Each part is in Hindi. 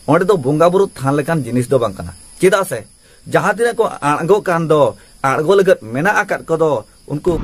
ओंडे दो बोंगा बुरु थान लेकान जिनिस दो बांग कना चेदा से जहां तिना को आंगो कान दो आंगो लगत मेना आकात को दो उनको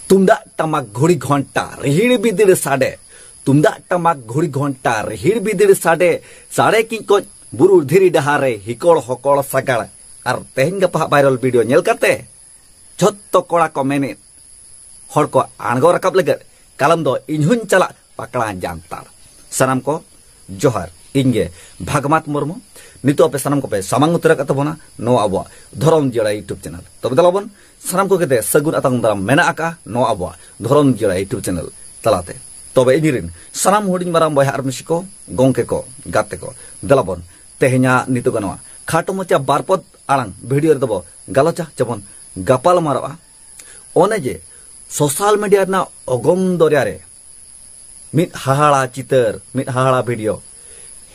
तुमदा टमाक घोड़ी घंटा रिहिड़ बिदिड़ साडे तुमदा टमाक घोड़ी घंटा रिहिड़ बिदिड़ साडे साडे की को बुरु धीरी डहारे हिकोड़ हकोड़ सगाड़ और तेहन गपा वायरल वीडियो नेल करते झोत्तो कोड़ा को मेने हर को आंगो रकब लगत कलम दो इन्हुन चला पकड़ा जानतार सनम को जोहर इंगे भागमात मुर्मू नितो पे सनम को पे सामांग उतर कतबोना नो अबो धरम जिड़ा यूट्यूब चैनल तब दलाबन सनम को केते सगुन अतंग दराम मेना आका नो अबो धरम जिड़ा यूट्यूब चैनल तलाते तबे इनिरिन सनम हुडिन माराम बय आरमिसिको गोंके को गाते को दलाबन तेहना नितो गनवा खाटो मचा बारपद आलांग वीडियो रे दबो गालोचा जबन गापाल मारवा ओने जे सोशल मीडिया ना अगम दरिया रे मिट हाहाड़ा चितर मिट हाहाड़ा वीडियो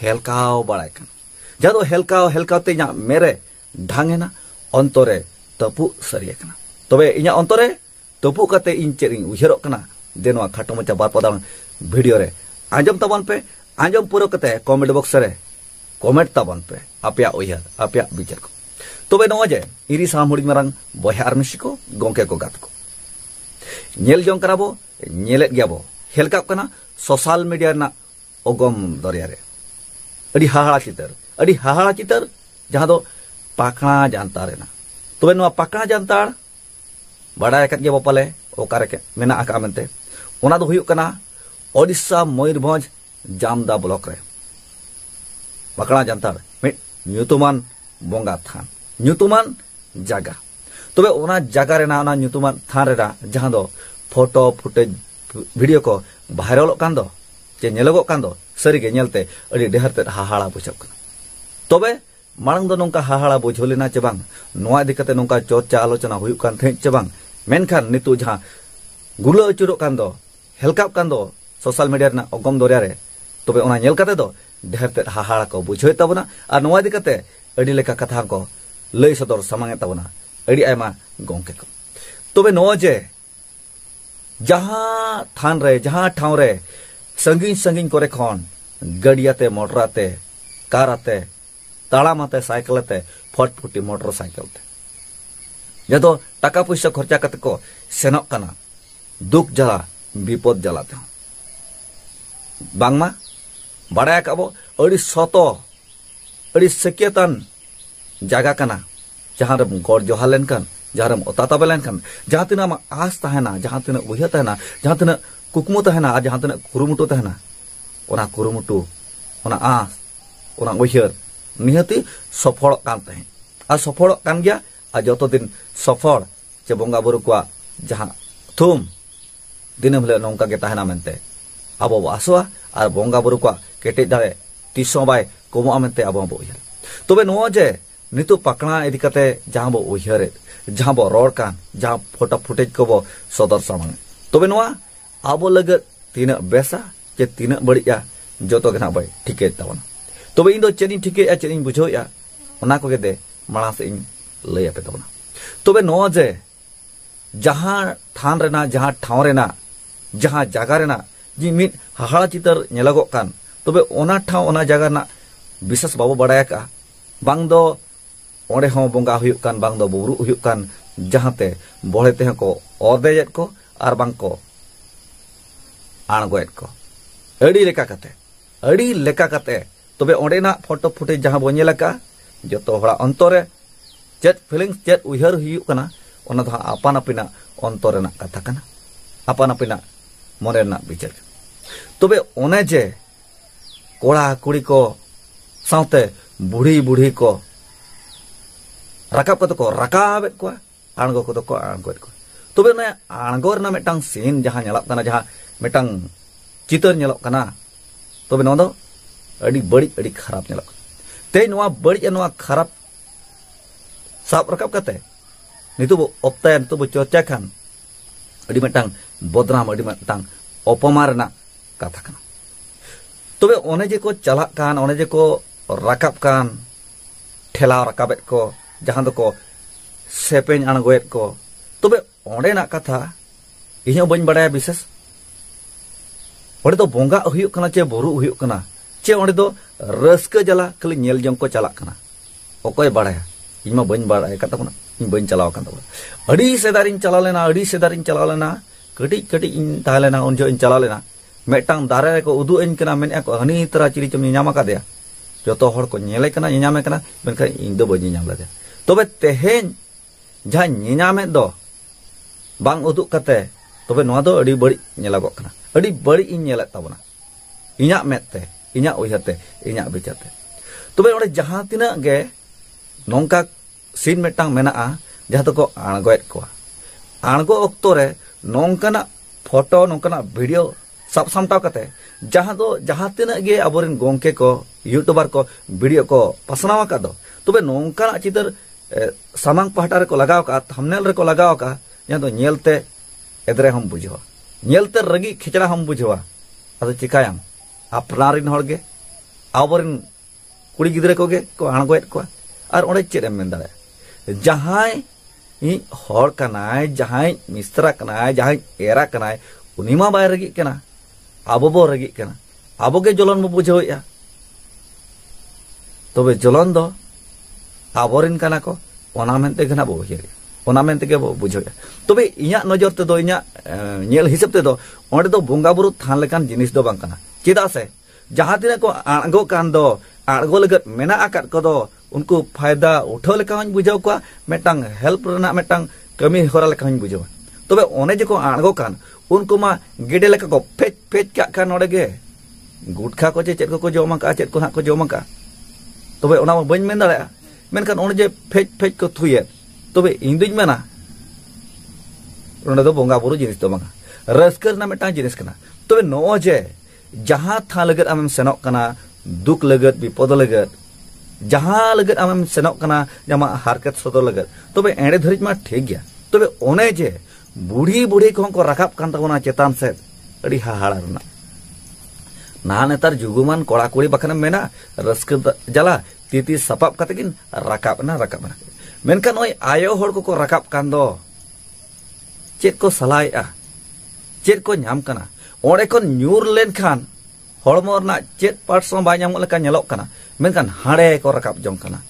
हेलकाव बड़ाय कन जादो हेलकाव ते मेरे ढांगेना अंतरे तपु सरिया कना तबे इኛ अंतरे तपु कते इन चेरिंग उहेरो कना देनवा खाटो मचा बार पदान वीडियो रे आंजम तबन पे आंजम पुरो कते कमेंट बॉक्स रे कमेंट तबन पे आपया उहर आपया विचार को तबे नवा जे इरी साम हुडी मारंग बया आरमिसिको गोंके को गात को नेल जों कराबो नेलेत गयाबो हेलकाप कना सोशल मीडिया ना अगम दरिया रे अडी हाहाड़ा चितर जहां दो पाकड़ा जानतार ना तबे नो पाकड़ा जानतार बड़ा एकत गे बपाले ओकारे के मेना आका मेनते ओना दो हुयुक कना ओडिशा मयूरभंज जामदा ब्लॉक रे पाकड़ा जानतार मिट न्यूतुमान बोंगा थान न्यूतुमान जागा तबे ओना जागा रे ना ओना न्यूतुमान थान रे जहां दो फोटो फुटेज वीडियो को वायरल कान दो जे नेलगो कान दो सरी गे नेलते अडी डेहरते हाहाड़ा बुझब कना तबे मांग दो नोंका हाहाड़ा बुझोलेना चे बांग नोआ दिकते नोंका चर्चा आलोचना हुयुक कान थे चे बांग मेनखान नितु जहां गुलो अचुरो कान दो हेलकाप कान दो सोशल मीडिया ना अगम दरिया रे तबे ओना नेल कते दो डेहरते हाहाड़ा को बुझोय तबना और नोआ दिकते अडी लेका कथा को लय सदर सामांगे तबना अडी आयमा गोंके को तबे नो जे जहां थान रे जहां ठाव रे संगीन करे खन गड़ियाते मोटराते काराते ताड़ामाते साइकिलते फटफुटी मोटरसाइकिल ते जदो टाका पैसा खर्चा कते को सेनक कना दुख जला विपद जलाते बांगमा बाड़ाय काबो अड़ी सतो अड़ी सेकेतन जागा कना जहां रे गड़ जोहार लेनकन जहां रे ओता तबे लेनकन जहां तिना आस तहना जहां तिना उयह तहना जहां तिना कुकमु तहना और जहां तिना कुरुमुटु तहना ओना कुरुमुटु ओना आस ओना उयहर निहति सफल कान तहे आ सफल कान गया आ जतो दिन सफल चे बोंगा बुरु को जहां थुम दिनम ले नोंका गे तहना मेनते आबो आसवा और बोंगा बुरु को केटे दारे तिसो बाय कोमो मेनते आबो बो उयहर तबे नो जे नितु पकड़ा इदी कते जहां बो उयहर जहां बो रोड कान जहां फोटो फुटेज को बो सदर सामने तबे नोआ आबो लगत तीना बेसा जे तीना बड़िया जतो गना बाय ठीके तवन तबे इन दो चेनिन ठीके आ चेनिन बुझोया ओना को गेदे माला से इन लय आपे तबना तबे नो जे जहां थान रेना जहां ठाव रेना जहां जागा रेना जी मिट हाहाड़ा चितर नेलगो कान तबे ओना ठाव ओना जागा ना विशेष बाबो बड़ाय का बांग दो ओंडे हो बोंगा हुयुक कान बांग दो बुरु हुयुक कान जहांते बळे ते को ओरदेजेत को आर बांग को आणगोएत को अड़ी लेका कते तबे ओंडेना फोटो फुटेज जहां बो नेलका जतो हड़ा अंतरे चेत फीलिंग्स चेत उहर हुयुक कना ओना दो आपान आपिना अंतरेना कथा कना आपान आपिना मनेना विचार तबे ओने जे कोड़ा कुड़ी को साउते बुढ़ी को राकाब को राकाबेत को आणगो को आणगोएत को तबे ने आणगो रना मेटांग सीन जहां नेलक कना जहां मेटांग चितर नेलक कना तबे नो दो अड़ी बड़ी अड़ी खराब नेलक ते नोआ बड़ी नोआ खराब साब राकाब कते नितु बो ऑप्ताय नितु बो चर्चा खान अड़ी मेटांग बदनाम अड़ी मेटांग अपमान रना कथा कना तबे ओने जे को चलाक कान ओने जे को राकाब कान ठेला राकाबेत को जहां दो को सेपेन आणगोएत को तबे ओंडे ना कथा ᱤᱧ ᱦᱚᱸ ᱵᱟᱹᱧ ᱵᱟᱲᱟᱭᱟ ᱵᱤᱥᱮᱥ ᱚᱸᱰᱮ ᱫᱚ ᱵᱚᱸᱜᱟ ᱦᱩᱭᱩᱜ ᱠᱟᱱᱟ ᱪᱮ ᱵᱩᱨᱩ ᱦᱩᱭᱩᱜ ᱠᱟᱱᱟ ᱪᱮ ᱚᱸᱰे ᱫᱚ ᱨᱟᱹᱥᱠᱟᱹ ᱡᱟᱞᱟ ᱠᱷᱟᱹᱞᱤ ᱧᱮᱞ ᱡᱚᱝ ᱠᱚ ᱪᱟᱞᱟᱜ ᱠᱟᱱᱟ ᱚᱠᱚᱭ ᱵᱟᱲᱟᱭᱟ ᱤᱧ ᱢᱟ ᱵᱟᱹᱧ ᱵᱟᱲᱟᱭ ᱠᱟᱫ ᱛᱟᱵᱚᱱᱟ ᱤᱧ ᱵᱟᱹᱧ ᱪᱟᱞᱟᱣ ᱟᱠᱟᱱ ᱛᱟᱵᱚᱱᱟ ᱟᱹᱰᱤ ᱥᱮᱫᱟᱨᱤᱧ ᱪᱟᱞᱟᱣ ᱞᱮᱱᱟ ᱠᱟᱹᱴᱤᱡ ᱠᱟᱹᱴᱤᱡ ᱤᱧ ᱛᱟᱦᱮᱸ ᱞᱮᱱᱟ ᱩᱱ ᱡᱚᱠᱷᱚᱱ ᱤᱧ ᱪᱟᱞᱟᱣ ᱞᱮᱱᱟ ᱢᱤᱫᱴᱟᱝ ᱫᱟᱨᱮ ᱨᱮᱠᱚ ᱩᱫᱩᱜ ᱟᱹᱧ ᱠᱟᱱᱟ ᱢᱮᱱᱮᱫ ᱠᱚ ᱦᱟᱹᱱᱤ ᱛᱟᱨᱟ ᱪᱤᱞᱤ ᱪᱚᱢ ᱧᱟᱢ ᱟᱠᱟᱫᱮᱭᱟ ᱡᱚᱛᱚ ᱦᱚᱲ ᱠᱚ ᱧᱮᱞᱮ ᱠᱟᱱᱟ ᱧᱟᱢᱮ ᱠᱟᱱᱟ ᱢᱮᱱᱠᱷᱟᱱ ᱤᱧ ᱫᱚ ᱵᱟᱹᱧ ᱧᱟᱢ ᱞᱮᱫᱮᱭᱟ ᱛᱚᱵᱮ ᱛᱮᱦᱮᱧ ᱡᱟᱦᱟᱸ ᱧᱟᱢᱮᱫ ᱫᱚ ᱵᱟᱝ ᱩᱫᱩᱜ ᱠᱟᱛᱮ ᱛᱚᱵᱮ ᱱᱚᱣᱟ ᱫᱚ ᱟᱹᱰᱤ ᱵᱟᱹᱲᱤᱡ ᱧᱮᱞᱚᱜᱚᱜ ᱠᱟᱱᱟ ᱟᱹᱰᱤ ᱵᱟᱹᱲᱤᱡ ᱤᱧ ᱧᱮᱞᱮᱫ ᱛᱟᱵᱚᱱᱟ ᱤᱧᱟᱹᱜ ᱢᱮᱫ ᱛᱮ ᱤᱧᱟᱹᱜ ᱩᱭᱦᱟᱹᱨ ᱛᱮ ᱤᱧᱟᱹᱜ ᱵᱤᱪᱟᱹᱨ ᱛᱮ ᱛᱚᱵᱮ ᱚᱸᱰᱮ ᱡᱟᱦᱟᱸ ᱛᱤᱱᱟᱹᱜ ᱜᱮ ᱱᱚᱝᱠᱟ ᱥᱤᱱ ᱢᱤᱫᱴᱟᱝ ᱢᱮᱱᱟᱜᱼᱟ ᱡᱟᱦᱟᱸ ᱫᱚᱠᱚ ᱟᱬᱜᱚᱭᱮᱫ ᱠᱚᱣᱟ ᱟᱬᱜᱚ ᱚᱠᱛᱚ ᱨᱮ ᱱᱚᱝᱠᱟᱱᱟᱜ ᱯᱷᱳᱴᱳ ᱱᱚᱝᱠᱟᱱᱟᱜ ᱵᱷᱤᱰᱤᱭᱳ ᱥᱟᱵ ᱥᱟᱢᱴᱟᱣ ᱠᱟᱛᱮ ᱡᱟᱦᱟᱸ ᱫᱚ ᱡᱟᱦᱟᱸ ᱛᱤᱱᱟᱹᱜ ᱜᱮ ᱟᱵᱚᱨᱮᱱ ᱜᱚᱝᱠᱮ ko यूट्यूबर को वीडियो को पसनाव का दो तबे नोंका चितर सामांग पहाटा रेको लगाव का थंबनेल रेको लगाव का यहाँ तो नेलते एदरे हम बुझवा नेलते रगी खिचड़ा हम बुझवा अदो चिकायाम अपनारिन हॉर्गे आवरिन कुड़ी गिदरे को आणगोएत को और ओंडे चेद एम मेन दाड़े जहां इ हॉर कनाय जहां मिस्त्रा कनाय जहां एरा कनाय उनिमा बाय रगी कना आबो बो रगी कना आबो के जलन बो बुझोया तबे जलन दो आबोरिन कना को ओना मेनते गना बो हिरे ओना मेनते के बो बुझोया तबे इया नजर ते दो इया नेल हिसाब ते दो ओंडे दो बोंगा बुरु थान लेकान जिनिस दो बांग कना चेदा से जहां तिना को आणगो कान दो आणगो लगत मेना आकात को दो उनको फायदा उठाव लेकान बुझाव को मेटांग हेल्प रना मेटांग कमी होरा लेकान बुझाव तबे ओने जे को आणगो कान उनको मा गेडे लेका को फेच फेच का कान ओडे गे गुटखा को चेद को जोमा का चेद को ना को जोमा का तबे ओना बइन मेन दाड़ा मेनखान ओने जे फेच फेच को थुये तबे इन दुज मेना ओने दो बोंगा बुरु जिनिस दो बांगा रस्कर ना मेटांग जिनिस कना तबे नो जे जहां था लगत आमेम सेनोक कना दुख लगत विपद लगत जहां लगत आमेम सेनोक कना जमा हारकत सदो लगत तबे एंडे धरिज मा ठीक गया तबे ओने जे बुढ़ी बुढ़ी को राखाब कान ताबोना चेतान से अड़ी हाहाड़ा रना ना नेतार जुगुमान कोड़ा कुड़ी बखान मेना रस्क जला तीती सपाब कतेकिन राकाब ना मेनखान ओय आयो होड़ को राकाब कान दो चेद को सलायआ चेद को नाम कना ओंडे को न्यूर लेन खान हड़मो रना चेद पार्ट्स बाय नामो लेका नेलोक कना मेनखान हाड़े को राकाब जंग कना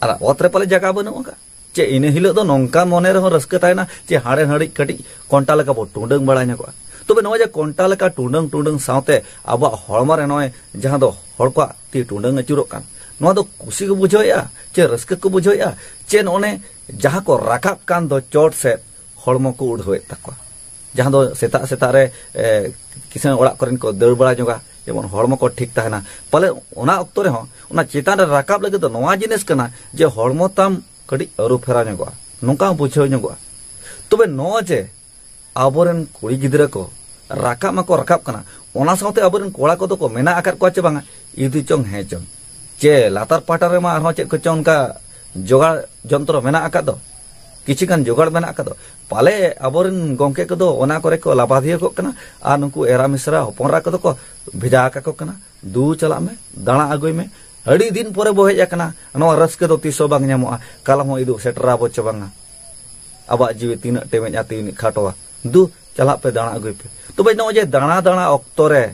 आरा ओतरे पले जगह बनुका चे इन हिलो दो नोंका मने रहो रस्क तायना चे हाड़े हाड़ी कटी कोंटा लेका बो टुंडंग बड़ाय को तबे नो जे कोंटा लेका टुंडंग टुंडंग सावते आबा हड़मा रे नय जहां दो हड़ को ती टुंडंग अचुरो कान नो दो खुशी को बुझोया चे रस्क को बुझोया चे नोने जहां को राकाब कान दो चोट से हड़मो को उड़होए तको जहां दो सेता सेता रे किसान ओड़ा करेन को दर बड़ा जोगा जेमन हड़मो को ठीक ताहना पले ओना अक्तो रे हो ओना चेतान रे राकाब लगे तो नोवा जिनिस कना जे हड़मो ताम कड़ी अरु फेरा ᱧᱚᱜᱚᱜᱼᱟ ᱱᱚᱝᱠᱟ ᱵᱩᱡᱷᱟᱹᱣ ᱧᱚᱜᱚᱜᱼᱟ तबे नो जे आबोरेन कुड़ी गिद्रा को राकाब माको राकाब कना ओना सावते आबोरेन कोड़ा को तो को मेना आकार को चे बांगा इदि चोंग हे चोंग चे लातार पाटा रे मा आरो चे को चोंग का जोगाड़ जंत्र मेना आकार दो किछि कान जोगाड़ मेना आकार दो पाले आबोरेन गोंके को दो ओना करे को लाबाधिया को कना आ नुकु एरा मिश्रा होपनरा को दो को भेजा का को कना दू चला में दाना आगोय में अड़ी दिन परे बो हेज आकना नो रस्के दो तीसो बांग ᱧᱟᱢᱚᱜᱼᱟ कालम हो इदु सेटरा बो चबांगा आबा जीवी तीन टेमे जाती खाटोवा दु चला पे दाना अगुय पे तबे नो जे दाना दाना ऑक्तो रे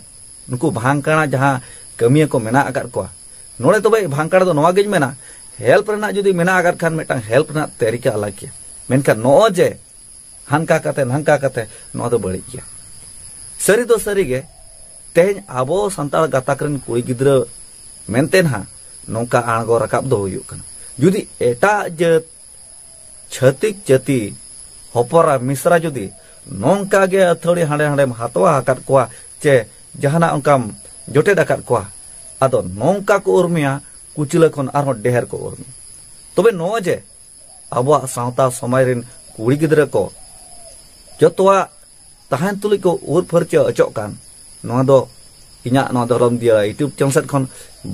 नुकु भांगकाना जहां कमिया को मेना आकार को नोडे तबे भांगकाड़ा दो नोवा गेज मेना हेल्प रना जुदी मेना आकार खान मेटा हेल्प ना तरीका अलग के मेनका नो जे हानका कते नो दो बड़ी किया सरी दो सरी गे तेज आबो संताल गाताकरन कुड़ी गिद्रा मेनतेन हा नौका आणगो राकाब दो हुयुग कना जुदी एटा जत छतिक जति होपरा मिश्रा जुदी नौका गे अथड़ी हांडे हांडे हातवा आकात कोआ चे जहाना उनकाम जोटे दाकात कोआ आदो नौका को उर्मिया कुचिला खन आरो डेहर को उर्मी तबे नो जे आबो सावता समय रिन कुड़ी गिद्रा को जतवा तहान तुली को उर फरचे अचोक कान नो दो इना नो धरम दिया यूट्यूब चैनल खन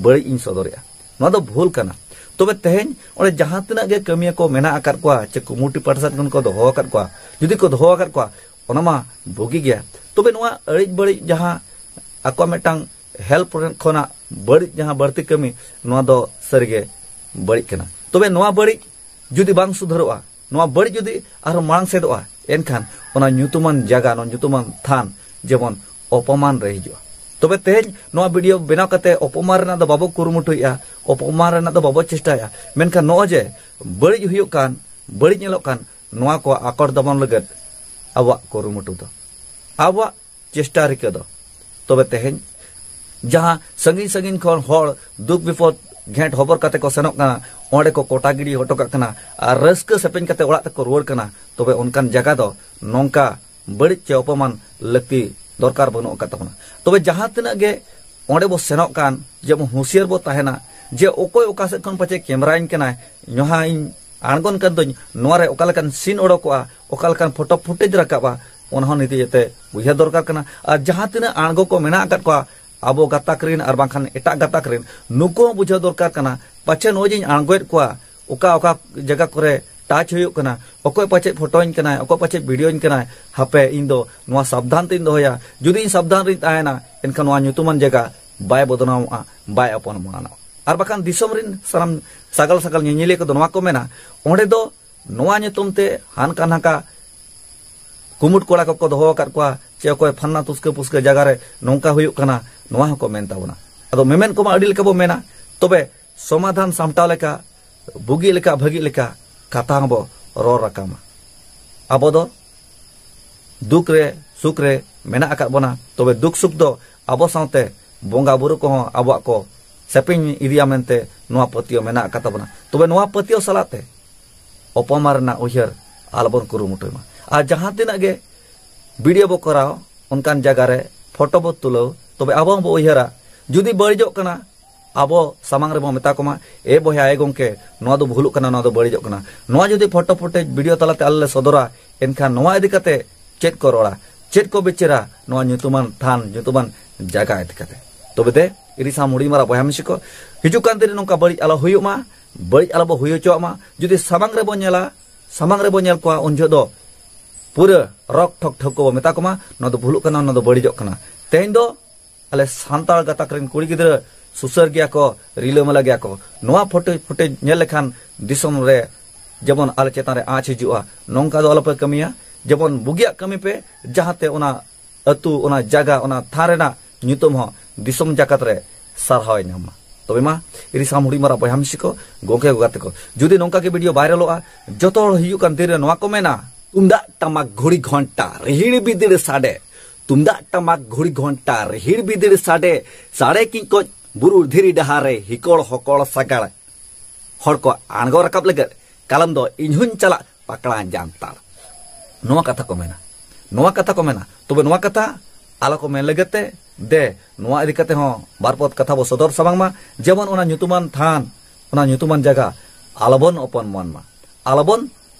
बड़ी इन सदरिया नो दो भूल कना तबे तेहेन ओरे जहां तना गे कमिया को मेना आकार को चे कमुटी पाठशाला खन को दोहो आकार को जुदी को दोहो आकार को ओनामा भोगी गया तबे नोआ अड़ी बड़ी जहां आको मेटांग हेल्प खना बड़ी जहां बढ़ती कमी नोआ दो सरगे बड़ी कना तबे नोआ बड़ी जुदी बांग सुधरवा नोआ बड़ी जुदी आरो मांग सेदोआ एनखान ओना न्युतुमान जागा नो न्युतुमान थान जेमन अपमान रे हिजुआ तबे तेज नोआ वीडियो बेनाव कते अपमान रेना दो बाबो कुरुमुटुया अपमान रेना दो बाबो चेष्टाया मेनखान नो जे बड़ी हुयुक कान बड़ी नेलोक कान नोआ को आकर दमन लगत आवा कुरुमुटु दो आवा चेष्टा रिके दो तबे तेज जहां संगीन संगीन खन हर दुख विपद घेट हबर कते को सेनोक काना ओंडे को कोटागिरी हटोका कना आर रस्क सेपेन कते ओड़ा तक रुवार कना तबे उनकान जगह दो नोंका बड़ी चे अपमान लगती दरकार बनो कतना तबे जहां तिना गे ओंडे बो सेनोक कान जेम हुसियार बो ताहेना जे ओकोय ओका से खन पचे कैमरा इन कना नोहा इन आणगोन कन दो नोरे ओकालकन सीन ओडोकोआ ओकालकन फोटो फुटेज रकाबा ओनहो नीति जते बुझा दरकार कना आर जहां तिना आणगो को मेना अकत को आबो गाताकरिन आर बांखान एटा गाताकरिन नुको बुझा दरकार कना पाचे नोजिन आणगोयत को ओका ओका जगह करे टाच हुयुक कना ओकोय पाचे फोटोइन कना ओको पाचे वीडियोइन कना हापे इन दो नोआ सावधान तिन दोया जुदी इन सावधान रिन ताहेना एनखान नोआ न्युतुमान जगह बाय बदनामा बाय अपन माना आर बाखान दिसम रिन साराम सागल सागल नेनेले को नोआ को मेना ओंडे दो नोआ न्युतुमते हानका नाका कुमुट कोड़ा को दोहो कर को चे कोय फन्ना तुस्के पुस्के जगह रे नोंका हुयुक कना नोआ को मेनता बना अदो मेमेन को मा अडी लेका बो मेना तबे समाधान सामटाव लेका बुगी लेका भगी लेका कथा बो रोर रकामा आबो दो दुख रे सुख रे मेना अकात बना तबे दुख सुख दो आबो सावते बोंगा बुरु को आबो को सेपिन इदिया मेनते नोआ पतियो मेना अकात बना तबे नोआ पतियो सलाते अपमार ना उहर आलबन कुरुमुटुमा आ जहां तिना गे वीडियो बो कराओ उनकान जगह रे फोटो बो तुलो तबे आबो बो उहरा जुदी बळिजो कना आबो सामांग रे बो मेता कोमा ए बोया ए गोंके नोआ दो भुलुक कना नोआ दो बळिजो कना नोआ जुदी फोटो फुटेज वीडियो तलाते आल्ले सदरा एनखान नोआ इदि कते चेक को रोड़ा चेक को बिचरा नोआ न्युतुमान थान न्युतुमान जगह इदि कते तबे दे इरिसा मुड़ी मारा बोया मिसिको हिजु कान दिन नोंका बळि आलो हुयुमा बळि आलो बो हुयो चोमा जुदी सामांग रे बो नेला सामांग रे बो नेल को उनजो दो पूरा रक ठक ठक को मेता कोमा नोआ दो भुलुक कना नोआ दो बळिजो कना तेन दो अले सांताल गाताकरेन कुड़ी गिद्रा सुसर गया को रिलोमला गया को नोआ फोटो फुटेज नेल लेखान दिसम रे जेबन आले चेतान रे आँच हिजुआ नोंका दो आलोपे कमिया जेबन बुगिया कमी पे जहाते ओना अतु ओना जगह ओना थारेना न्युतुम हो दिसम जाकत रे सारहाव नामा तबे मा इरिसा मुड़ी मारा बयहाम सिको गोके गोगाते को जुदी नोंका के वीडियो वायरलोआ जतो हियु कान तीरे नोआ को मेना तुमदा टमाक घोड़ी घंटा रिहिड़ बिदिड़ साडे तुमदा टमाक घोड़ी घंटा रिहिड़ बिदिड़ साडे साडे किंको बुरु धीरी डहारे हिकोड़ हकोड़ सगाड़ हर को आणगो रकाब लगत कालम दो इनहुन चला पकड़ा जानतार नोआ कथा को मेना तबे नोआ कथा आला को मेन लगते दे नोआ इदि कते हो बारपत कथा बो सदर सबांग मा जेबन ओना न्युतुमान थान ओना न्युतुमान जगह आलबन अपमान मा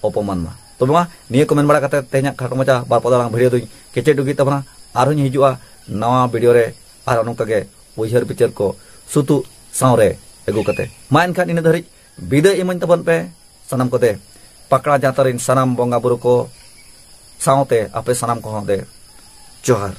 तबे मा निये को मेन बड़ा कते तेहना खाटो मचा बारपत दांग भिडियो दुई केचे दुगी तबना आरो हिजुआ नवा वीडियो रे आर नोंका गे उयहर पिक्चर को सुतु सावरे एगु कते मा एनखान इन धरि बिदाय इमन तबन पे सनम कोते पकड़ा जातरिन सनाम बोंगा बुरु को सावते आपे सनाम को दे जोहार।